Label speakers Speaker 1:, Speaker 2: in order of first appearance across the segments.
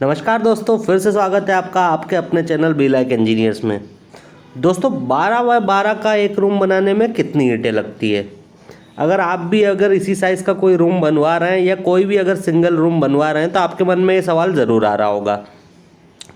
Speaker 1: नमस्कार दोस्तों, फिर से स्वागत है आपका आपके अपने चैनल बी लाइक इंजीनियर्स में। दोस्तों 12 बाय 12 का एक रूम बनाने में कितनी ईंटें लगती है? अगर इसी साइज़ का कोई रूम बनवा रहे हैं या कोई भी अगर सिंगल रूम बनवा रहे हैं तो आपके मन में ये सवाल ज़रूर आ रहा होगा।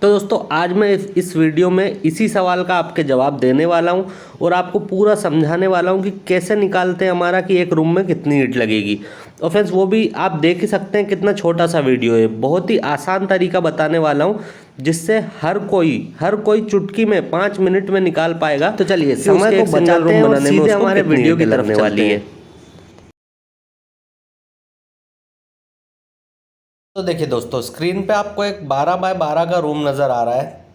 Speaker 1: तो दोस्तों आज मैं इस वीडियो में इसी सवाल का आपके जवाब देने वाला हूं और आपको पूरा समझाने वाला हूं कि कैसे निकालते हैं हमारा कि एक रूम में कितनी ईंट लगेगी। और फ्रेंड्स वो भी आप देख ही सकते हैं कितना छोटा सा वीडियो है। बहुत ही आसान तरीका बताने वाला हूं जिससे हर कोई चुटकी में 5 मिनट में निकाल पाएगा। तो चलिए समय को बचाते हैं और सीधे हमारे वीडियो की तरफ चलते हैं। तो देखिए दोस्तों, स्क्रीन पे आपको एक 12 बाय 12 का रूम नज़र आ रहा है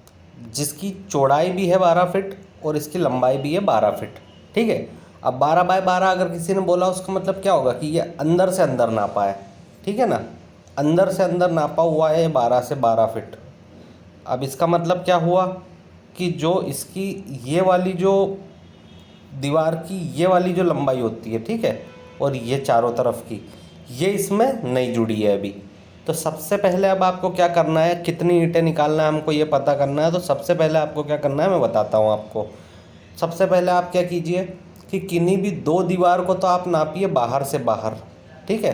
Speaker 1: जिसकी चौड़ाई भी है 12 फीट और इसकी लंबाई भी है 12 फीट। ठीक है। अब 12 बाय 12 अगर किसी ने बोला उसका मतलब क्या होगा कि ये अंदर से अंदर नापा है। ठीक है ना, अंदर से अंदर नापा हुआ है 12 से 12 फीट। अब इसका मतलब क्या हुआ कि जो इसकी ये वाली जो दीवार की ये वाली जो लंबाई होती है, ठीक है, और ये चारों तरफ की ये इसमें नहीं जुड़ी है अभी। तो सबसे पहले अब आपको क्या करना है, कितनी ईंटें निकालना है हमको ये पता करना है। तो सबसे पहले आपको क्या करना है मैं बताता हूँ आपको। सबसे पहले आप क्या कीजिए कि किन्हीं भी दो दीवार को तो आप नापिए बाहर से बाहर। ठीक है,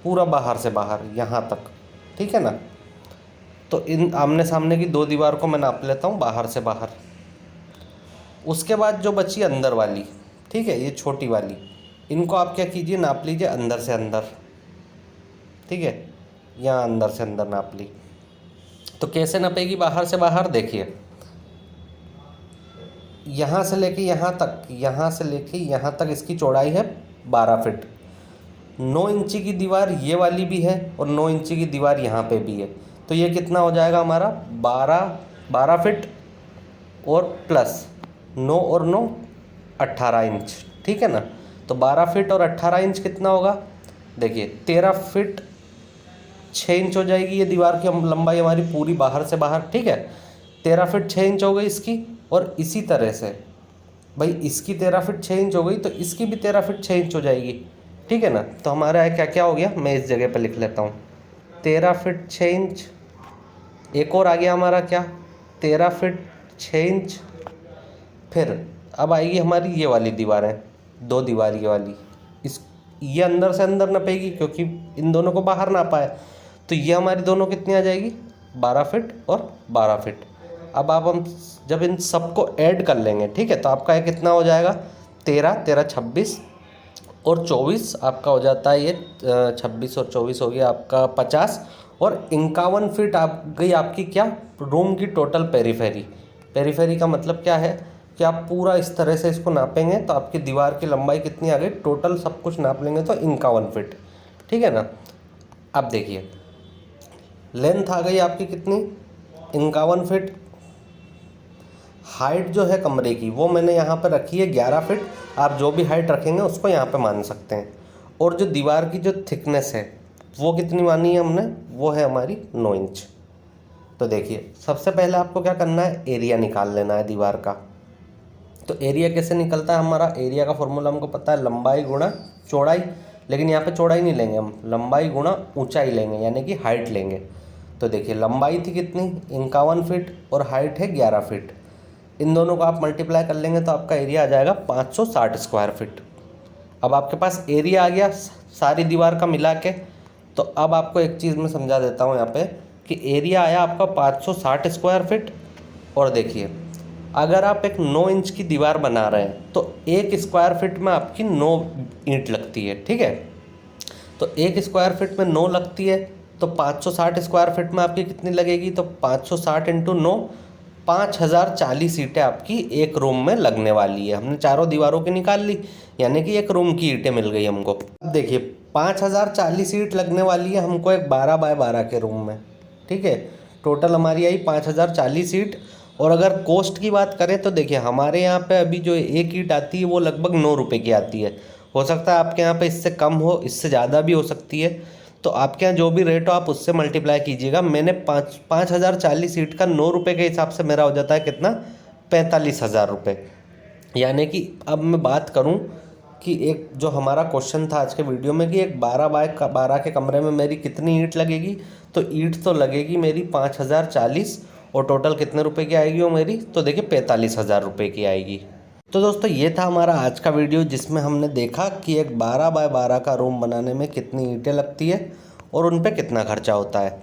Speaker 1: पूरा बाहर से बाहर यहाँ तक। ठीक है ना, तो इन आमने सामने की दो दीवार को मैं नाप लेता हूँ बाहर से बाहर। उसके बाद जो बची अंदर वाली, ठीक है, ये छोटी वाली, इनको आप क्या कीजिए नाप लीजिए अंदर से अंदर। ठीक है, यहाँ अंदर से अंदर नाप ली। तो कैसे नापेगी बाहर से बाहर, देखिए यहाँ से लेके यहाँ तक, यहाँ से लेके यहाँ तक इसकी चौड़ाई है 12 फीट। 9 इंची की दीवार ये वाली भी है और 9 इंची की दीवार यहाँ पे भी है। तो ये कितना हो जाएगा हमारा 12 फीट और प्लस 9 और 9 18 इंच। ठीक है ना, तो 12 फीट और 18 इंच कितना होगा, देखिए 13 फीट 6 इंच हो जाएगी ये दीवार की लंबाई हमारी पूरी बाहर से बाहर। ठीक है, 13 फीट 6 इंच हो गई इसकी। और इसी तरह से भाई इसकी 13 फीट 6 इंच हो गई तो इसकी भी 13 फीट 6 इंच हो जाएगी। ठीक है ना, तो हमारा क्या क्या हो गया, मैं इस जगह पर लिख लेता हूँ 13 फीट 6 इंच। एक और आ गया हमारा क्या, 13 फीट 6 इंच। फिर अब आएगी हमारी ये वाली दीवारें, दो दीवार ये वाली, इस ये अंदर से अंदर नपेगी क्योंकि इन दोनों को बाहर नापा है। तो ये हमारी दोनों कितनी आ जाएगी 12 फीट और 12 फीट। अब हम जब इन सबको ऐड कर लेंगे, ठीक है, तो आपका ये कितना हो जाएगा 13 13 26 और 24 आपका हो जाता है ये 26 और 24 हो गया आपका 50 और 51 फीट आप गई आपकी क्या रूम की टोटल पेरीफेरी। पेरीफेरी का मतलब क्या है कि आप पूरा इस तरह से इसको नापेंगे तो आपकी दीवार की लंबाई कितनी आ गई, टोटल सब कुछ नाप लेंगे तो 51 फीट। ठीक है ना, अब देखिए लेंथ आ गई आपकी कितनी 51 फीट। हाइट जो है कमरे की वो मैंने यहाँ पर रखी है 11 फीट। आप जो भी हाइट रखेंगे उसको यहाँ पे मान सकते हैं। और जो दीवार की जो थिकनेस है वो कितनी मानी है हमने, वो है हमारी 9 इंच। तो देखिए सबसे पहले आपको क्या करना है, एरिया निकाल लेना है दीवार का। तो एरिया कैसे निकलता है हमारा, एरिया का फॉर्मूला हमको पता है, लंबाई गुणा चौड़ाई। लेकिन यहाँ पे चौड़ाई नहीं लेंगे हम, लंबाई गुणा ऊंचाई लेंगे, यानी कि हाइट लेंगे। तो देखिए लंबाई थी कितनी 51 फीट और हाइट है 11 फीट। इन दोनों को आप मल्टीप्लाई कर लेंगे तो आपका एरिया आ जाएगा 560 स्क्वायर फीट। अब आपके पास एरिया आ गया सारी दीवार का मिला के। तो अब आपको एक चीज़ मैं समझा देता हूँ यहाँ पे कि एरिया आया आपका 560 स्क्वायर फीट। और देखिए अगर आप एक 9 इंच की दीवार बना रहे हैं तो 1 स्क्वायर फीट में आपकी 9 ईंट लगती है। ठीक है, तो 1 स्क्वायर फीट में 9 लगती है तो 560 स्क्वायर फीट में आपकी कितनी लगेगी, तो 560 इंटू 9 5040 ईंटें आपकी एक रूम में लगने वाली है। हमने चारों दीवारों की निकाल ली, यानी कि एक रूम की ईंटें मिल गई हमको। अब देखिए 5040 ईंट लगने वाली है हमको एक 12 बाय 12 के रूम में। ठीक है, टोटल हमारी आई 5040 ईंट। और अगर कॉस्ट की बात करें तो देखिए हमारे यहाँ पे अभी जो एक ईंट आती है वो लगभग 9 रुपये की आती है। हो सकता है आपके यहाँ पे इससे कम हो, इससे ज़्यादा भी हो सकती है। तो आपके यहाँ जो भी रेट हो आप उससे मल्टीप्लाई कीजिएगा। मैंने 5040 सीट का 9 रुपये के हिसाब से मेरा हो जाता है कितना 45,000 रुपये। यानी कि अब मैं बात करूँ कि एक जो हमारा क्वेश्चन था आज के वीडियो में कि एक 12 बाय 12 के कमरे में मेरी कितनी ईंट लगेगी, तो ईंट तो लगेगी मेरी 5040 और टोटल कितने रुपए की आएगी वो मेरी, तो देखिए 45,000 रुपये की आएगी। तो दोस्तों ये था हमारा आज का वीडियो जिसमें हमने देखा कि एक 12 बाय 12 का रूम बनाने में कितनी ईंटें लगती है और उन पे कितना खर्चा होता है।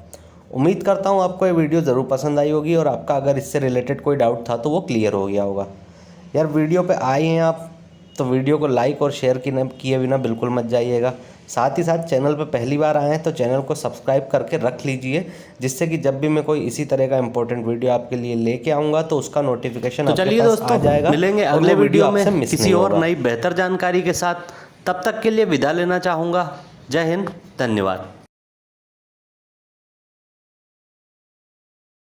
Speaker 1: उम्मीद करता हूँ आपको ये वीडियो ज़रूर पसंद आई होगी और आपका अगर इससे रिलेटेड कोई डाउट था तो वो क्लियर हो गया होगा। यार वीडियो पे आए हैं आप तो वीडियो को लाइक और शेयर किए बिना बिल्कुल मत जाइएगा। साथ ही साथ चैनल पे पहली बार आए हैं तो चैनल को सब्सक्राइब करके रख लीजिए, जिससे कि जब भी मैं कोई इसी तरह का इंपॉर्टेंट वीडियो आपके लिए लेके आऊँगा तो उसका नोटिफिकेशन आपके पास आ जाएगा।
Speaker 2: मिलेंगे अगले वीडियो में किसी और नई बेहतर जानकारी के साथ। तब तक के लिए विदा लेना चाहूँगा। जय हिंद, धन्यवाद।